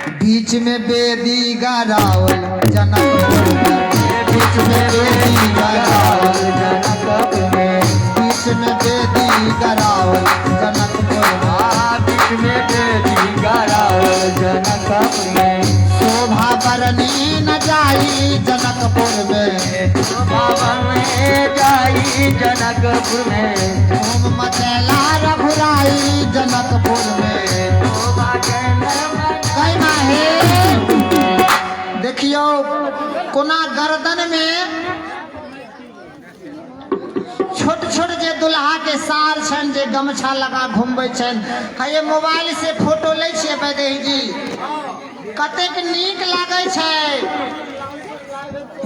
बीच में बेदी गरावल जनकपुर में, बीच में बेदी गरावल जनकपुर में, बीच में बेदी गरावल जनकपुर में, बीच में बेदी गरावल जनकपुर में। शोभा बरनी न जाई जनकपुर में, शोभा बरनी जाई जनकपुर में, धूम मचैला रघुराई जनकपुर में। शोभा कहना है देखियो कोना गर्दन में छोट छोट जे दुल्हा के सार छन जे गमछा लगा घूमबै छन। ये मोबाइल से फोटो लै छियै वैदेही जी, कतेक नीक लागै छै।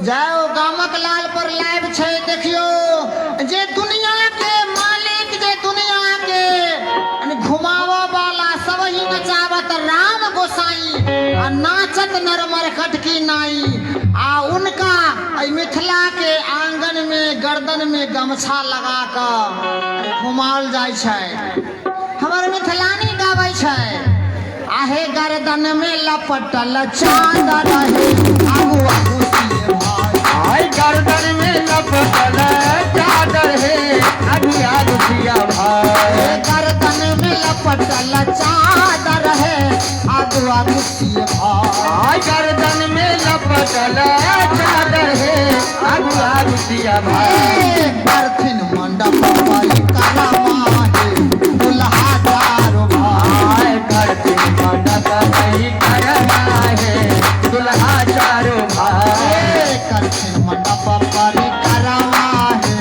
जाओ गामक लाल पर लाइव छै देखियो, जे दुनिया के मालिक, जे दुनिया के घुमावा वाला सब ही नचावत राम गोसाई आ नाचत नरमरकट की नाई। आ उनका मिथिला के आंगन में गर्दन में गमछा लगा कर घुमाल जाय छै। हमर मिथिलानी गाबै छै, आहे गर्दन में लपटल चादर रहे आगू आगू सिए भाई, आई गर्दन में लपटल चादर है आगू आगू सिया भाई। गर्दन में लपटल चादर है आगू आगू सिए भाई, गर्दन में लपटल चादर है आगू आगू सिया भाई। बरथिन मंडप पर कलमा है दुल्हा चारो भाई, बरथिन मंडप पर कलमा है दुल्हा चारो भाई, करथिन मंडप पर कलमा है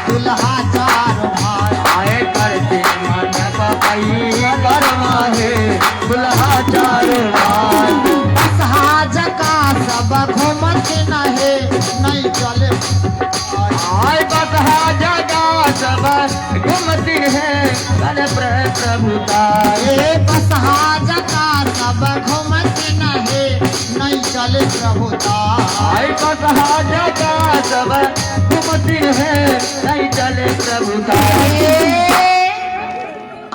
दुल्हा चारो भाई, बरथिन मंडप पर कलमा है दुल्हा चारो भाई। बसहा जका सब घूमत नहे नहीं चले बसहा जगा सब घूमती है करे प्रभुता। बसहा जका सब घूमत नहे नहीं चले प्रभुता। बसहा जगा सब घूमती है नहीं चले प्रभुता।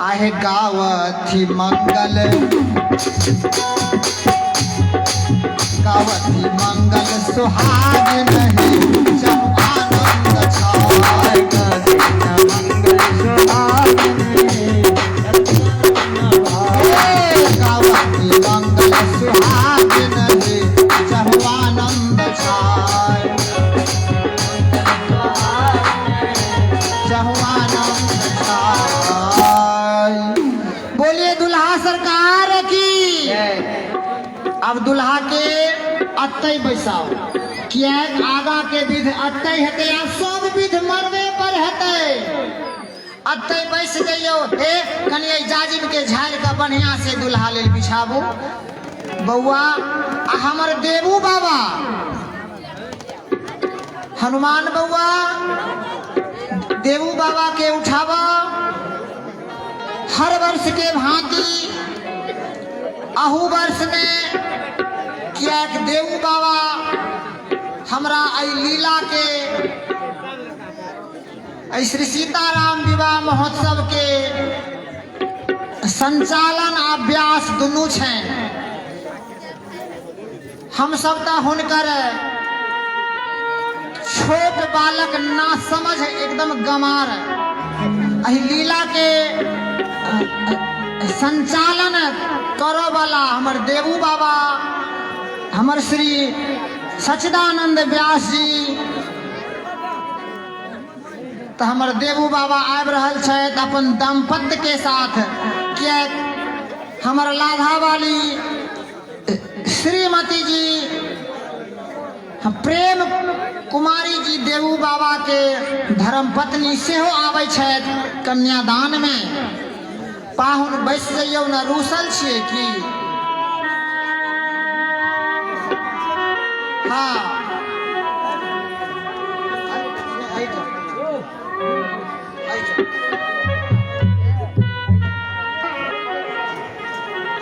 आहे गावथी मंगल, गावथी मंगल सुहाग नहीं जब आनंद छाए। मंगल सुहाग गावथी मंगल सुहाग नहीं जब आनंद छाए, जब आनंद छाए। बोलिए दुल्हा सरकार की। अब दुल्हा के अतै बैसाओ, किया आगा के विध अतै हेतै आ सब विध मरबे पर हेतै। अतै बैस जइयो, हे कनिए जाजिम के झाड़ के बढ़िया से दुल्हा लेल बिछाबू। बउआ आ हमर देवू बाबा हनुमान बउआ देवू बाबा के उठावा। हर वर्ष के भांति अहू वर्ष में किया देवू बाबा हमरा आई लीला के श्री सीताराम विवाह महोत्सव के संचालन अभ्यास दुनू छै। हम सब त हुनकर छोट बालक ना समझ एकदम गमार अही लीला के संचालन करो वाला हमर देवू बाबा, हमर श्री सच्चिदानंद व्यास जी। तो हमर देवू बाबा आबि रहल छथि अपन दंपत्ति के साथ। किया हमर लाधा वाली श्रीमती जी प्रेम कुमारी जी देवू बाबा के धर्मपत्नी सेहो आबै छथि कन्यादान में। पाहुन बैस जइयो न, रूसल छियै की? हाँ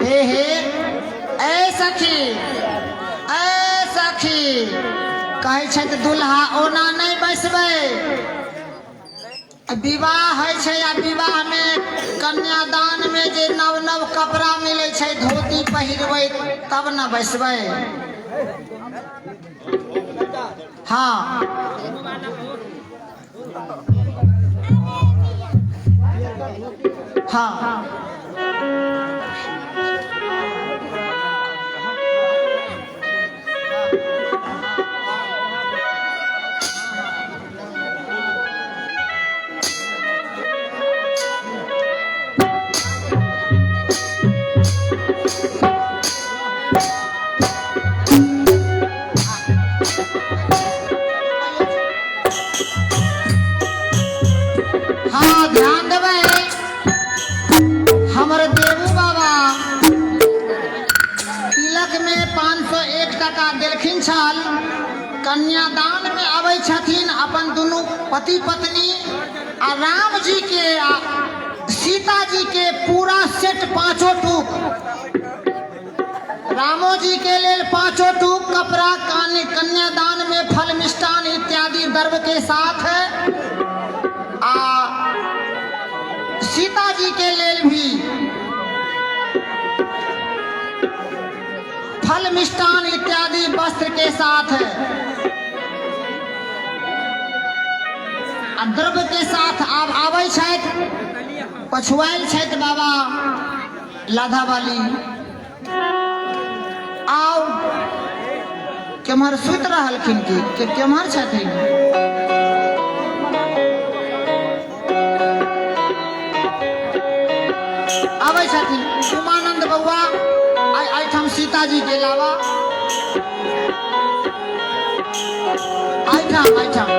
हे हे ए सखी, ए सखी कहै छथि दुल्हा ओना नहीं बैसबै। विवाह है छै आ विवाह में कन्यादान में जे नव नव कपड़ा मिले छै धोती पहिरबै तब न बैसबै। हाँ हाँ हाँ ध्यान देबै। हमर देवू बाबा तिलक में 501 टका देलखिन छल। कन्यादान में अबै छथिन अपन दुनू पति पत्नी आ राम जी के आ सीता जी के पूरा सेट 5 टूक। रामो जी के लेल 5 टूक कपड़ा कन्यादान में फल मिष्टान इत्यादि द्रव्य के साथ आ सीता जी के लेल भी फल मिष्टान इत्यादि वस्त्र के साथ आ द्रव्य के साथ आब आबै छथि। पछुआल छथि बाबा लाधा वाली आओ केम्हर सुति रहलखिन कि केम्हर छथिन। आबै छथिन उमानंद बउआ एहिठाम सीता जी के अलावा एहिठाम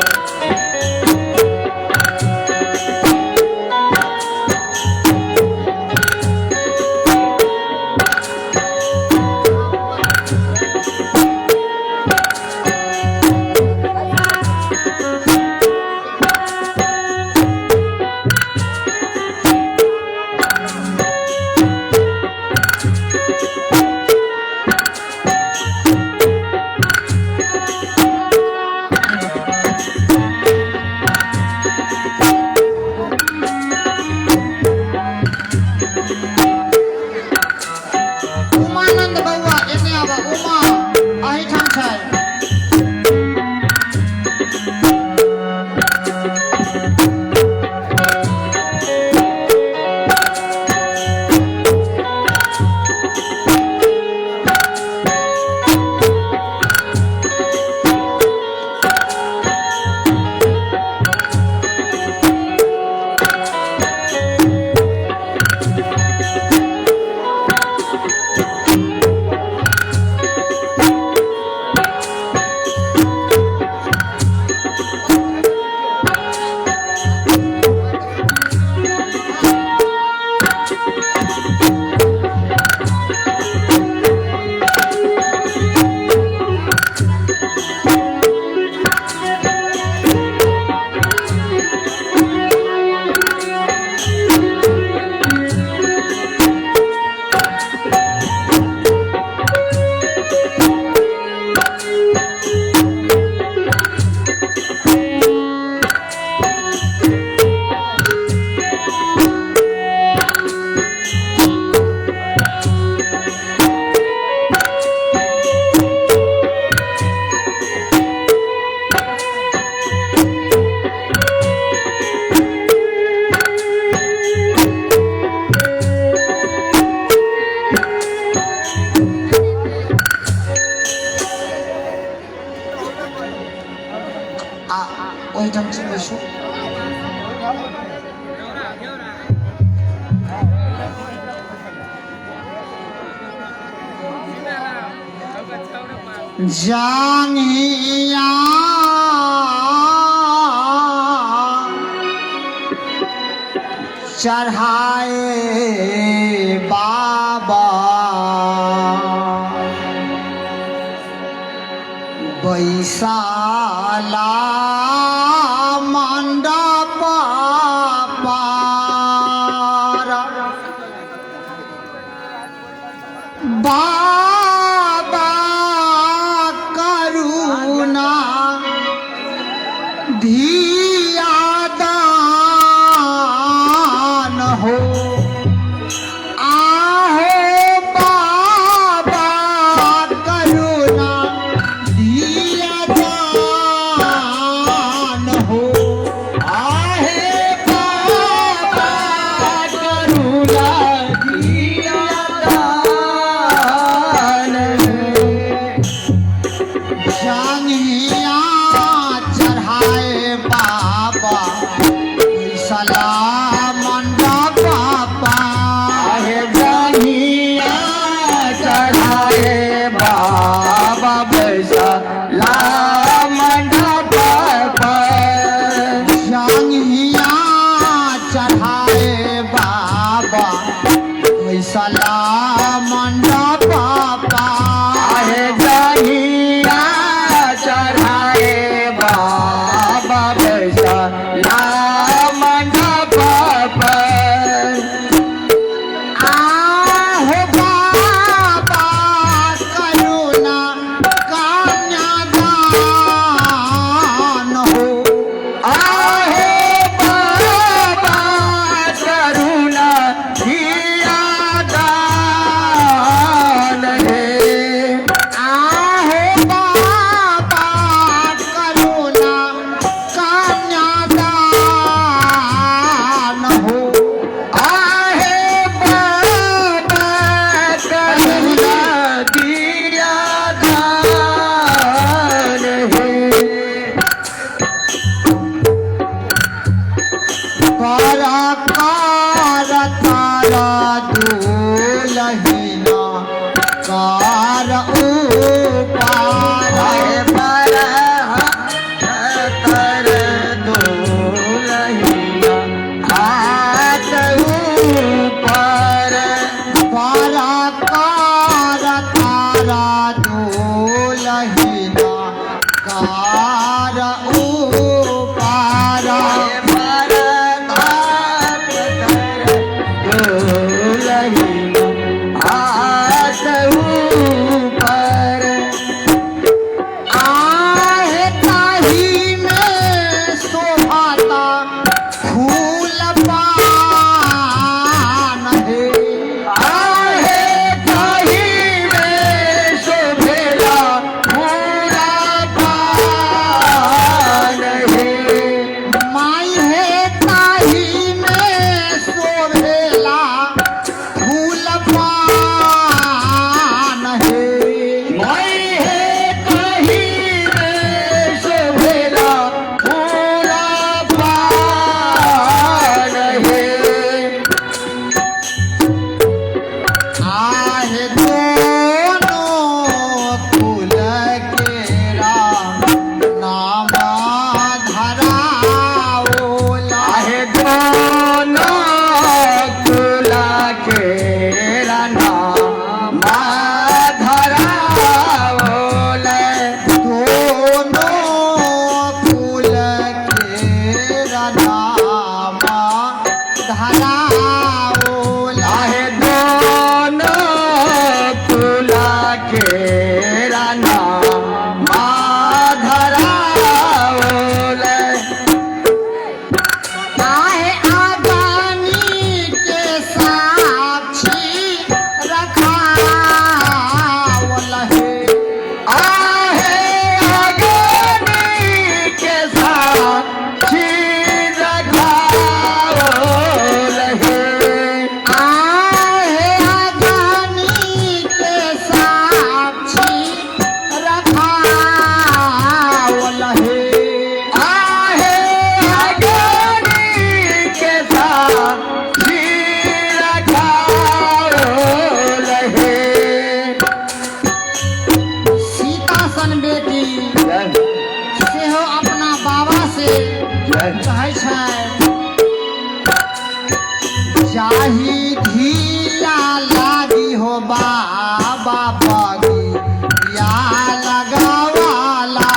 जानिया चढ़ाए बाबा बैसाला मंडप पार बाबा करुणा धिया दान बाबा बैसा ला मंडप पर जांगिया चढ़ाए बाबा बैसला मंडप आहे जानिया चढ़ाए बाबा बैसा ला मंडप पर आहो बाबा करुणा कन्यादान हो आहे बाबा करुणा किया दान है आहो बाबा करुणा कन्यादान हो आहे बाबा करुणा किया दान है कार तारा दुलहिना कार उपार आहे पर तर दुलहिया हाथ ऊपर कार तारा दुलहिना कार उपार आहे ताही में शोभाता फूल पान है माई है ताही में शोभेला फूल पान है आहे दोनों कुल केरा नाम धराओला दोनों कुल केरा नाम धराओला आहे आगानी के साक्षी रखावल है आहे आगानी के साक्षी रखावल है सीता सन बेटी सेहो अपना बाबा से कहै छै जाही धिया लागी हो बाबा बगी या लगावाला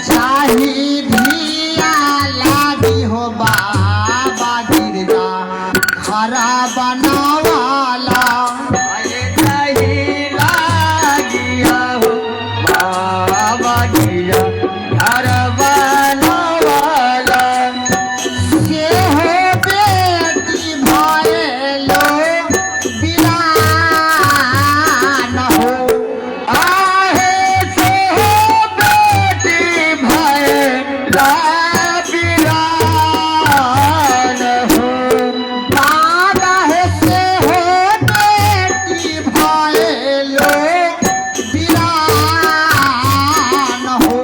जाही धिया लागी हो बाबा गिरजा खरा बनावाला से हो बेटी भयलो बिरान हो दादा है से हो बेटी भयलो बिरान हो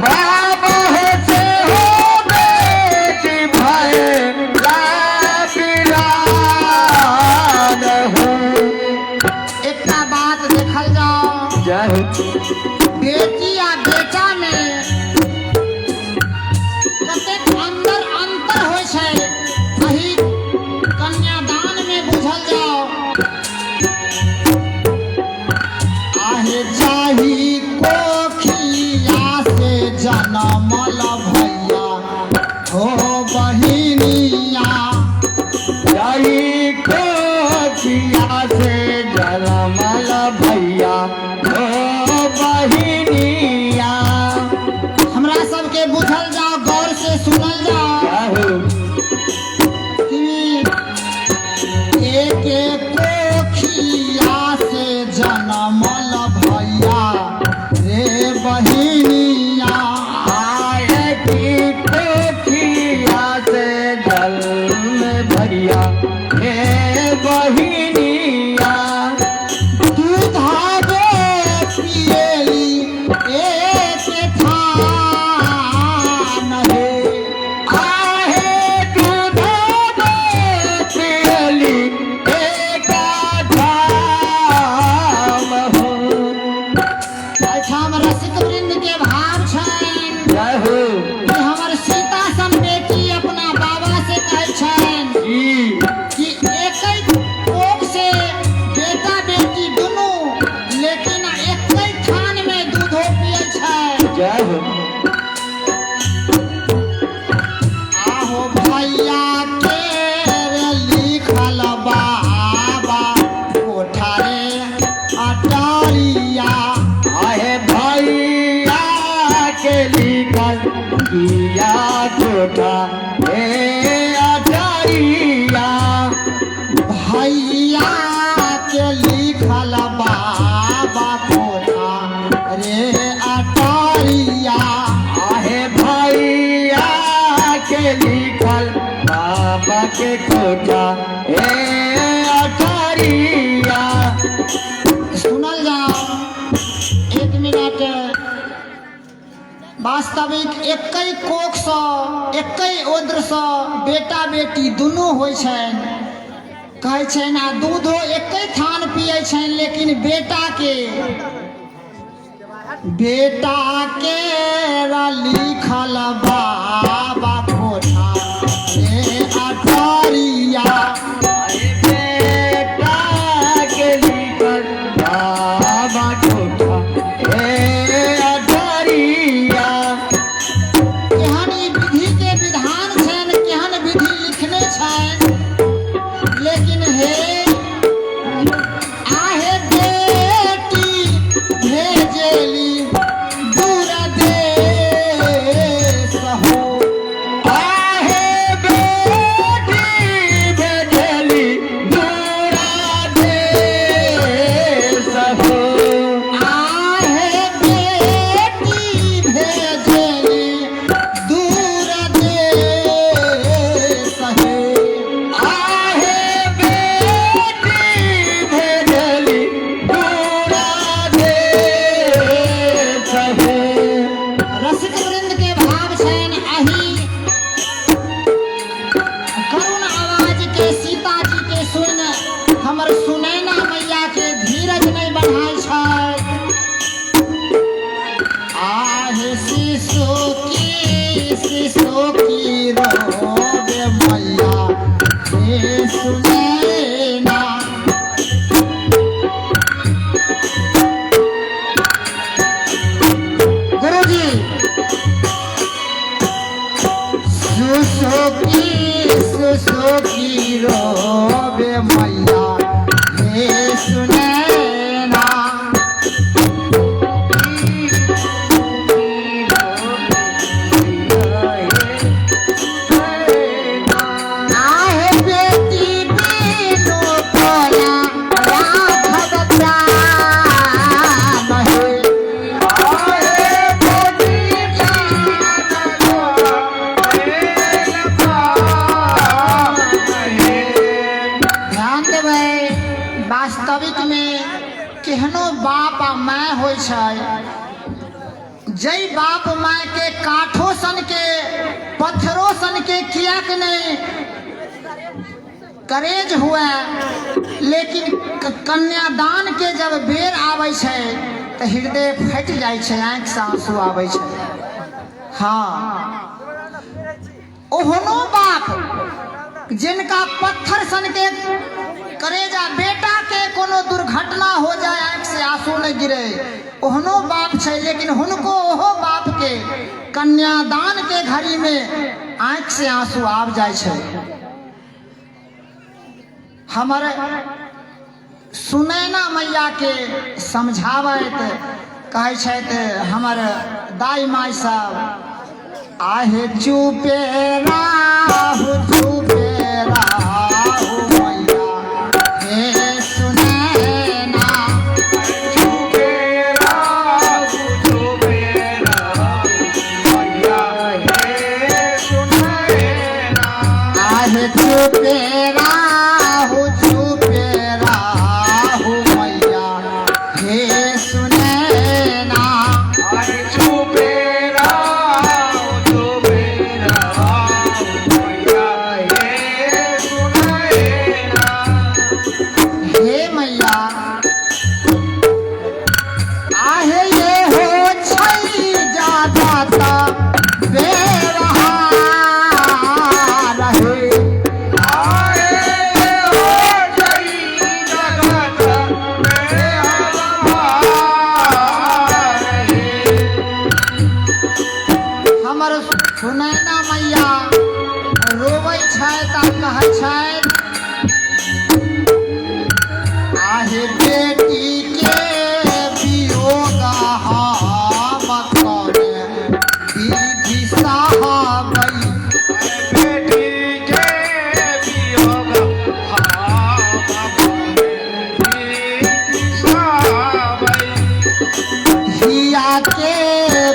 बाबा है से हो हो बहिनिया जाई कोठिया से जलमल भैया ओ बहिनिया। हमरा सबके बुझल जाओ, गौर से सुनल जाओ कि एक कोखिया से जनमल भैया रे बहिनिया। आए की कोठिया से जल भैया हे बहिनिया। दूधा दे पियली एक थान हे, आहे दूध पियली एक ठाम हो। एहिठाम रसिक वृंद के भाव छनि जय हो कि हमर सीता सन बेटी अपना बाबा से कहै छनि जी। कि एकै कोख से बेटा बेटी दुनू, लेकिन एकै थान में दूधो पियै छै। जय हो आहो भैया के रे लिखल बाबा कोठारे अटारिया। आहे भैया के लिखल किया कोठा हे अटारिया। भैया के लिखल बाबा कोठा रे अटारिया। आहे भैया के लिखल बाबा के कोठा हे अटारिया। सुनल जाओ, एक मिनट। वास्तविक एकै कोख सँ एकै ओद्र सँ बेटा बेटी दुनू होइ छनि, कहै छनि, आ दूधो एकै थान पियै छनि, लेकिन बेटा के लिखल बाबा कोठा रे अटारिया। बेटा के लिखल बाबा कोठा हे अटारिया। केहन ई विधि के विधान छनि, केहन विधि लिखने छनि, लेकिन हे आहे बेटी भेजली दूर देश हो। आहे बेटी भेजली दूरा देश हो। आहे बेटी भेजली दूर देश हे। आहे बेटी भेजली दूरा देश हो। रसिक वृंद के भाव छनि अही करुण आवाज के सीता जी के सुन हमर सुनैना मैया के धीरज नहीं बढ़ाय छै। आहे शिशु की रोवे मैया हे सुनैना। गुरुजी सुसुकी रोवे मैया हे सुनैना। आहे बेटी बिनु कोना राघव प्राण हे। ध्यान देबै, वास्तविक में केहनो बाप आ माय होइ छै, जै बाप माय के काठो सन के पत्थरों सन के किया के नहीं करेज हुआ, लेकिन कन्यादान के जब बेर आबै छै तो हृदय फट जाइ छै, आँख से आंसू आबै छै। हाँ, ओहनो बाप जिनका पत्थर सन के करेजा बेटा के कोनो दुर्घटना हो जाए, आंख से आंसू न गिरे, ओहनो बाप छै, लेकिन हुनको ओहो बाप के कन्यादान के घड़ी में आंख से आंसू आब जाय छै। हमर सुनैना मैया के समझावत कहै छथि हमर दाई माई सब, आहे चुपे राहु चुपे राहु मैया हे सुनैना, चुपे राहु मैया हे सुनैना। आहे चुपे राहु चुपे राहु मैया हे सुनैना, अरे चुपे राहु मैया हे सुनैना। हे मैया आहे ये हो छै जाता बेरहा रहे, आए हो जई जगत में हमारे। हमर सुनैना मैया रोबै छथि आ कहै छथि, आहे बेटी के वियोग हम करे विधि साहबै, बेटी के वियोग हम सावै। हिया के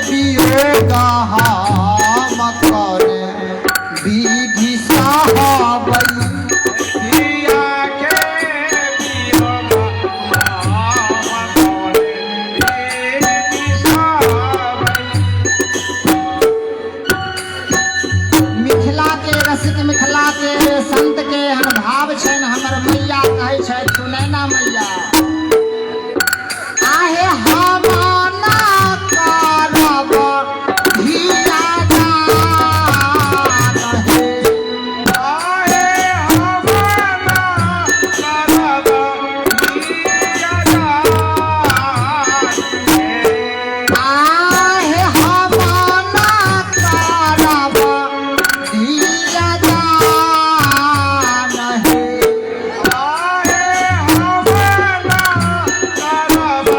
वियोग हम करे विधि साहबै, हिया के वियोग हम सावै। मिथिला के रसिक मिथिला के संत के हन भाव छनि हमर मैया कहै छथि सुनैना मैया, आहे हम ना करब धिया दान हे, आए हमारा करब हिया दान हे। आहे हम ना करब धिया दान हे, आए हमारा करब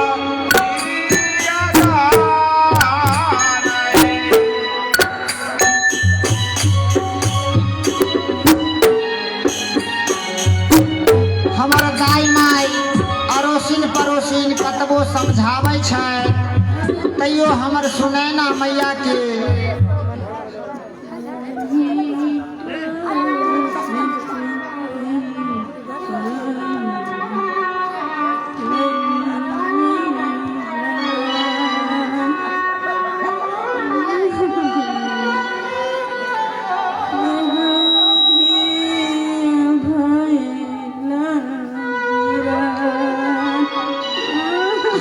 हिया दान हे। हमर दाई माई अड़ोसिन पड़ोसिन कतबो समझाबै छै तैयो हमर सुनैना मैया के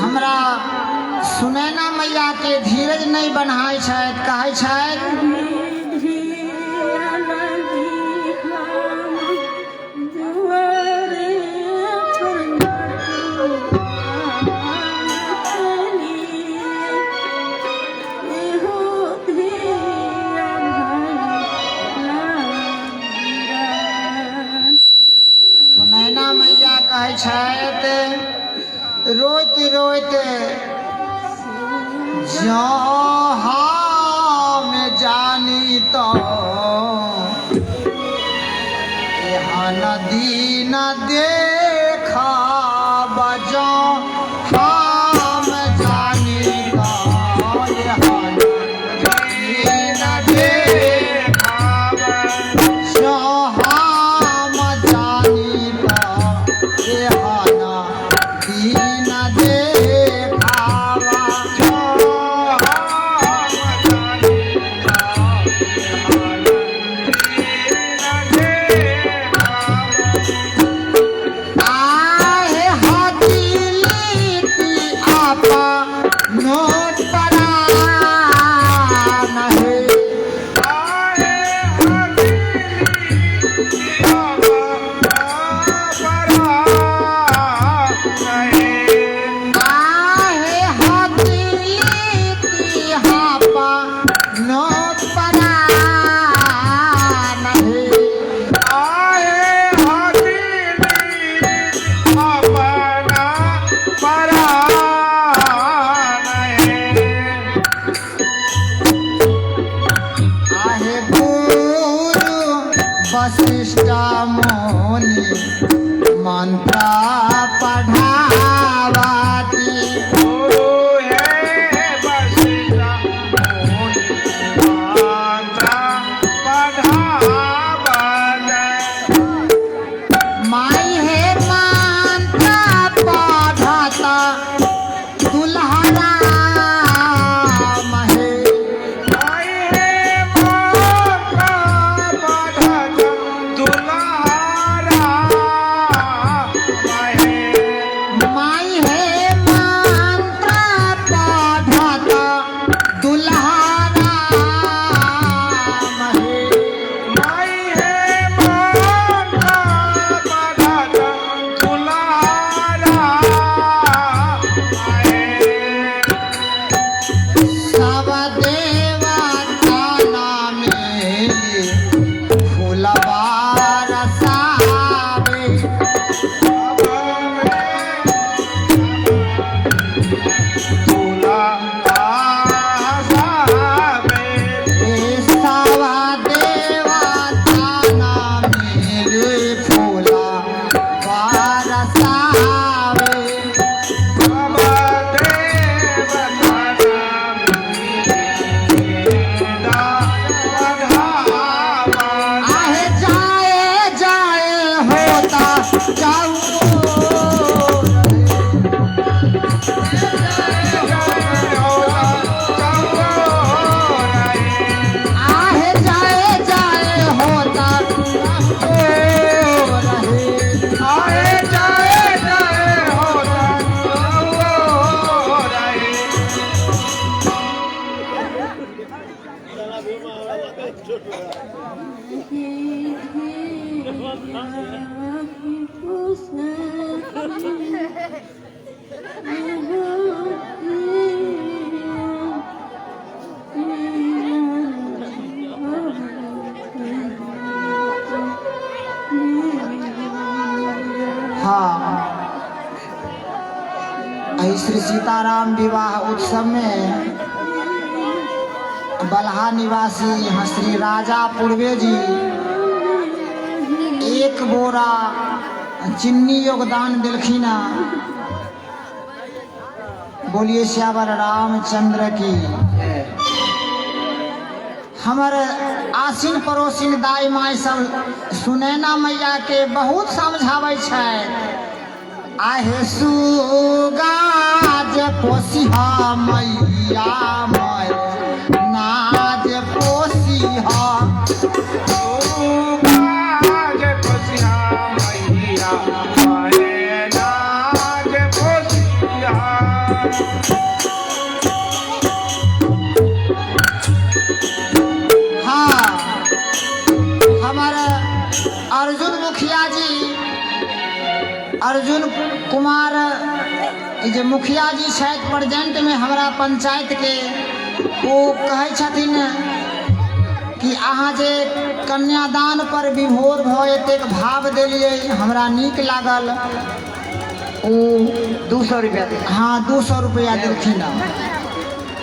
हमरा सुनैना मैया के धीरज नहीं बनाय छथि, कहै छथि सुनैना मैया कहै छथि रोइत रोइत जँ हम जानी तो एहन दिन देखा बजो हम जानी तो एहन दिन देखा जँ हम जानी तो एहन दिन देखावा, आहे हथीली आपा नोट परान हे, आहे हथीली वशिष्ठ मुनि मंत्र पढ़ावती माई है मंत्र पढ़ता दुल्हरा महे माई है मंत्र पढ़ता दुल्हरा महे सब देवता नामेली फूलवा रसावे सवा देवता नामेली फूलवा रसावे आहे जाए जाए होता जाऊ आहे जाए जाए होता रहे हाँ अहि श्री सीताराम विवाह उत्सव में बलहा निवासी यहाँ श्री राजा पूर्वे जी एक बोरा चिन्नी योगदान दिलखिन। बोलिए श्यावर रामचंद्र की। हमर आसिन पड़ोसिन दाई माई सब सुनैना मैया के बहुत समझावे छै। आहे सुगा जे पोसिहा मैया मै नाज पोसिहा हाँ हमारे अर्जुन मुखिया जी अर्जुन कुमार जे मुखिया जी छथि प्रेजेंट में हमारा पंचायत के वो कहै छथिन कि अहाँ जे कन्यादान पर विभोर भ एतेक भाव देलिए हमरा नीक लागल। वो 200 रुपया दे। हाँ 200 रुपया देलखिन।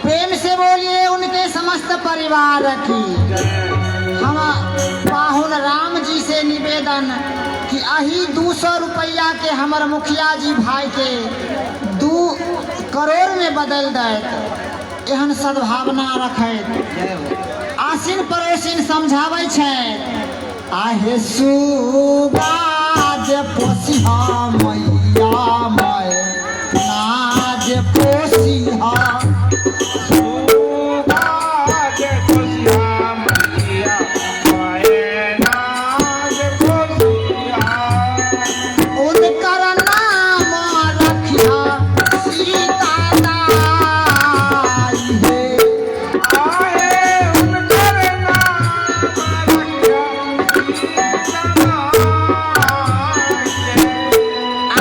प्रेम से बोलिए उनके समस्त परिवार की। हम पाहुन राम जी से निवेदन कि अही 200 रुपया के हमर मुखिया जी भाई के 2 करोड़ में बदल दैत एहन सद्भावना रखैत। आसिन पड़ोसिन समझाबै छै। आहे सुगा जे पोसिहा मैया मै नाज पोसिहा उनकर नाम रखिया सीता दाई हे।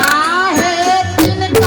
आहे तिनकर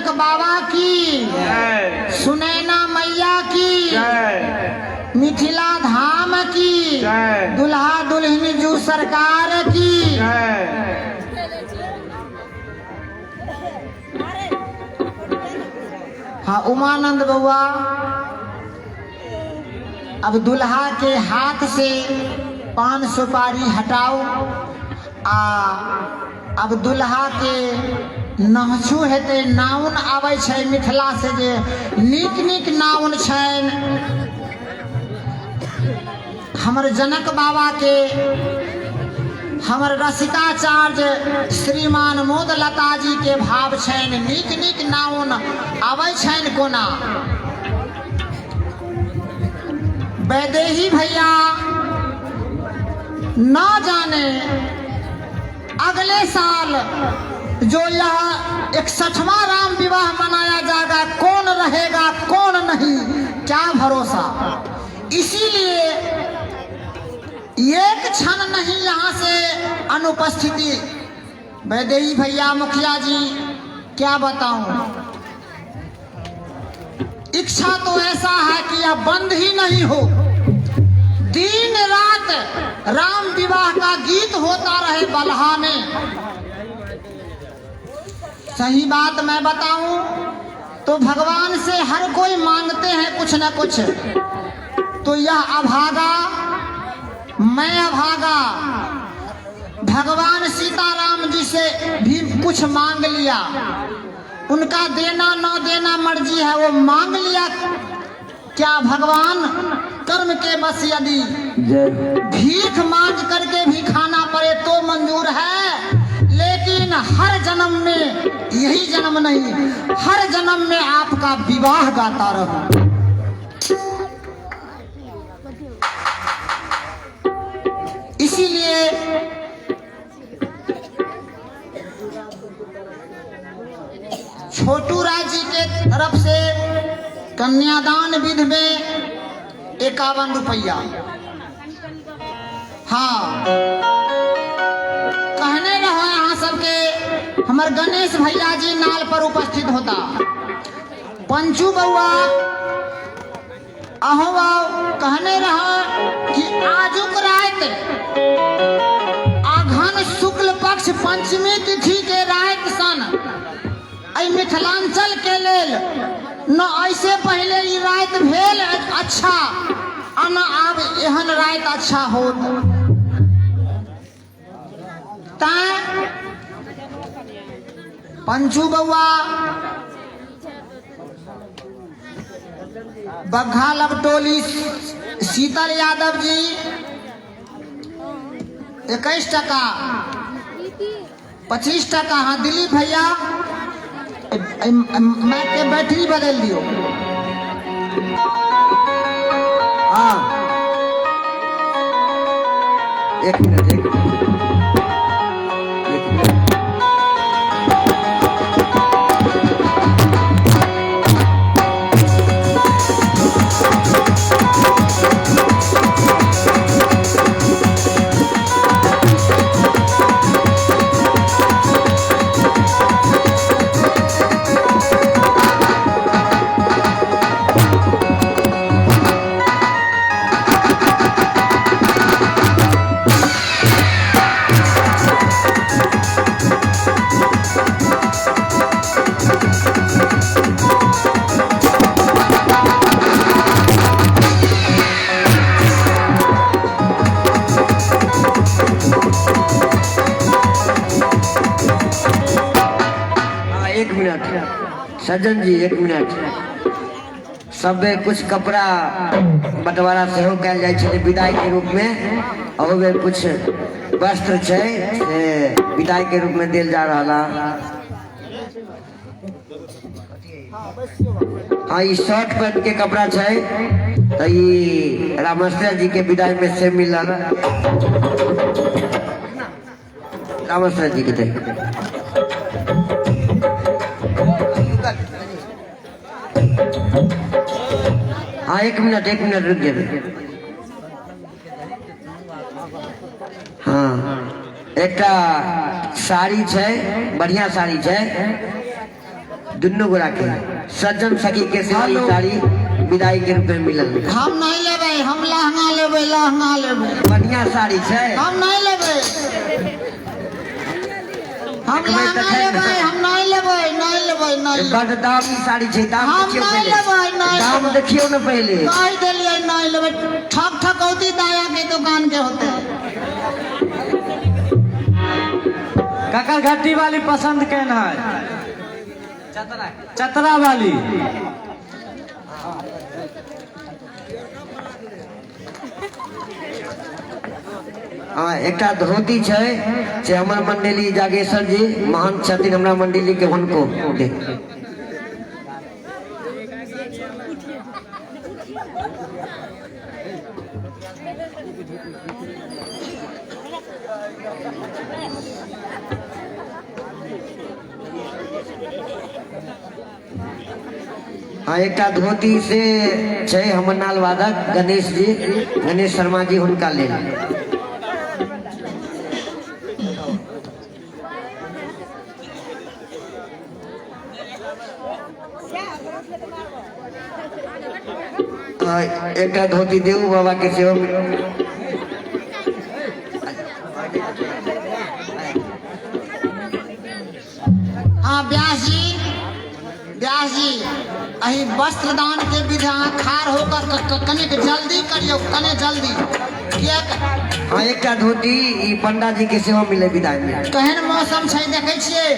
जनक बाबा की, जय सुनैना मैया की, जय मिथिला धाम की, जय दुल्हा दुल्हन जू सरकार की। जय हाँ उमानंद बउआ, अब दुल्हा के हाथ से पान सुपारी हटाओ। अब दुल्हा के नहछु हेते नाउन आवे छै मिथिला से, जे नीक नीक नाउन छैन। हमर जनक बाबा के, हमर रसिकाचार्य श्रीमान मोद लता जी के भाव छैन, नीक नीक नाउन आवे छैन कोना। वैदेही भैया ना जाने अगले साल जो यह 61वां राम विवाह मनाया जाएगा, कौन रहेगा कौन नहीं, क्या भरोसा। इसीलिए एक क्षण नहीं यहाँ से अनुपस्थिति। वैदेही भैया, मुखिया जी, क्या बताऊं, इच्छा तो ऐसा है कि यह बंद ही नहीं हो, दिन रात राम विवाह का गीत होता रहे बल्हा में। सही बात मैं बताऊं तो भगवान से हर कोई मांगते हैं कुछ न कुछ, तो यह अभागा, मैं अभागा, भगवान सीताराम जी से भी कुछ मांग लिया, उनका देना न देना मर्जी है, वो मांग लिया। क्या भगवान कर्म के बस यदि भीख मांग करके भी खाना पड़े तो मंजूर है, लेकिन हर जन्म में, यही जन्म नहीं, हर जन्म में आपका विवाह गाता रहूं। इसीलिए छोटू राय जी के तरफ से कन्यादान विधि में 51 रुपया। हाँ, कहने रहो यहाँ सबके, हमारे गणेश भैया जी नाल पर उपस्थित होता। पंचू बउआ अहो कहने रहा कि आजुक रात अघन शुक्ल पक्ष पंचमी तिथि के रात सन आई मिथिलांचल के लेल न ऐसे पहले ई रात भेल अच्छा, आ न आब एहन रात अच्छा होत। तैं पंचू बउआ, बग्घा लबटोली शीतल यादव जी 21 टका, 25 टका। हाँ दिलीप भैया, मैं के बैटरी बदल दियो। हाँ, एक मिनट, एक मिनट। सज्जन जी एक मिनट, सब कुछ कपड़ा बंटवारा सेहो कयल जाइ छै विदाई के रूप में, और कुछ वस्त्र छै विदाई के रूप में देल जा रहा। हाँ, ये शर्ट पैंट के कपड़ा छै, तो ये रामेश्वर जी के विदाई में से मिल रहा। रामेश्वर जी के हाँ, एक मिनट रुक जाइए। हाँ, एक साड़ी छै, बढ़िया साड़ी छै, दुनू गोरा के सज्जन सखी के सेवा ई साड़ी विदाई के रूप में मिलल। हम नहीं लेबै, हम लहंगा लेबै, लहंगा लेबै। बढ़िया साड़ी छै। हम नहीं लेबै, हम लहंगा लेबै, हम नहीं लेबै, नहीं लेबै, नहीं लेबै। बड़ दामी साड़ी छै, दाम हम देखियो नहीं पहले। लेबै, नहीं दाम लेबै। देखियो न पहले। कह देलिए नहीं लेबै। ठक ठकौती दाया के दुकान के होते। ककर घट्टी वाली पसंद केन है? चतरा वाली। हाँ, एकटा धोती छै से हमर मंडली जागेश्वर जी महान छथिन हमरा मंडली के, हुनको दे। हाँ, एकटा धोती से छै हमर नाल वादक गणेश जी, गणेश शर्मा जी, हुनका लेल। एकटा धोती देव बाबा के सेवा में। हाँ व्यास जी, व्यास जी अही वस्त्र दान के विधि अहाँ खार होकर कनिक जल्दी करियो, कने जल्दी। हाँ, एकटा धोती ई पंडा जी के सेवा मिले विदाई में। केहन मौसम छै देखे छियै।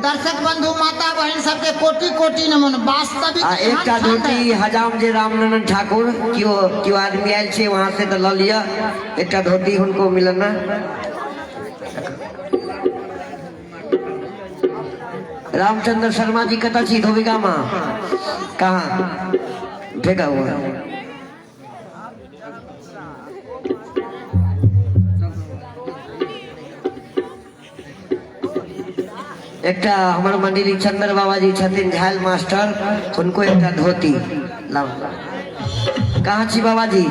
दर्शक बंधु माता बहन सबके कोटि कोटि नमन। वास्तविक एकटा धोती हजाम जे रामनंदन ठाकुर क्यों आदमी आयल छे वहां से तो ल लिया। एकटा धोती हुनको मिलन ना। रामचंद्र शर्मा जी कतऽ छी? धोबिका माँ कहाँ फेंका हुआ? एकटा हमर मंडली चंद्र बाबा जी छथिन झायल मास्टर, उनको एकटा धोती लाओ। कहाँ छी बाबा जी?